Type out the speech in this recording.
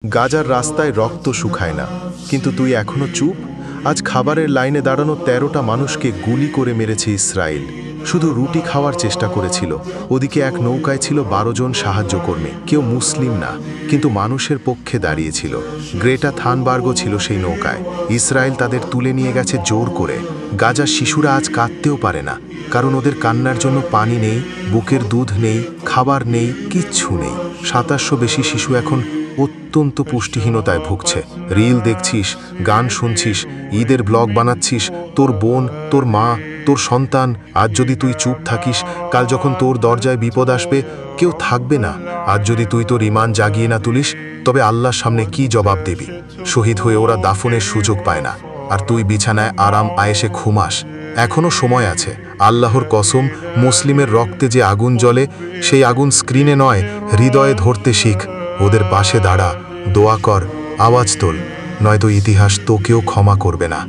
গাজার রাস্তায় রক্ত শুকায় না, কিন্তু তুই এখনো চুপ। আজ খাবারের লাইনে দাঁড়ানো ১৩টা মানুষকে গুলি করে মেরেছে ইসরায়েল। শুধু রুটি খাওয়ার চেষ্টা করেছিল। ওদিকে এক নৌকায় ছিল ১২ জন সাহায্যকর্মী, কেউ মুসলিম না, কিন্তু মানুষের পক্ষে দাঁড়িয়েছিল। গ্রেটা থানবার্গও ছিল সেই নৌকায়। ইসরায়েল তাদের তুলে নিয়ে গেছে জোর করে। গাজার শিশুরা আজ কাঁদতেও পারে না, কারণ ওদের কান্নার জন্য পানি নেই, বুকের দুধ নেই, খাবার নেই, কিচ্ছু নেই। ২৭০০ বেশি শিশু এখন অত্যন্ত পুষ্টিহীনতায় ভুগছে। রিল দেখছিস, গান শুনছিস, ঈদের ব্লগ বানাচ্ছিস, তোর বোন, তোর মা, তোর সন্তান। আজ যদি তুই চুপ থাকিস, কাল যখন তোর দরজায় বিপদ আসবে কেউ থাকবে না। আজ যদি তুই তোর ঈমান জাগিয়ে না তুলিস, তবে আল্লাহর সামনে কি জবাব দিবি? শহীদ হয়ে ওরা দাফনের সুযোগ পায় না, আর তুই বিছানায় আরাম আয়েসে ঘুমাস। এখনো সময় আছে। আল্লাহর কসম, মুসলিমের রক্তে যে আগুন জ্বলে, সেই আগুন স্ক্রিনে নয়, হৃদয়ে ধরতে শিখ। ওদের পাশে দাঁড়া, দোয়া কর, আওয়াজ তোল, নয়তো ইতিহাস তোকেও ক্ষমা করবে না।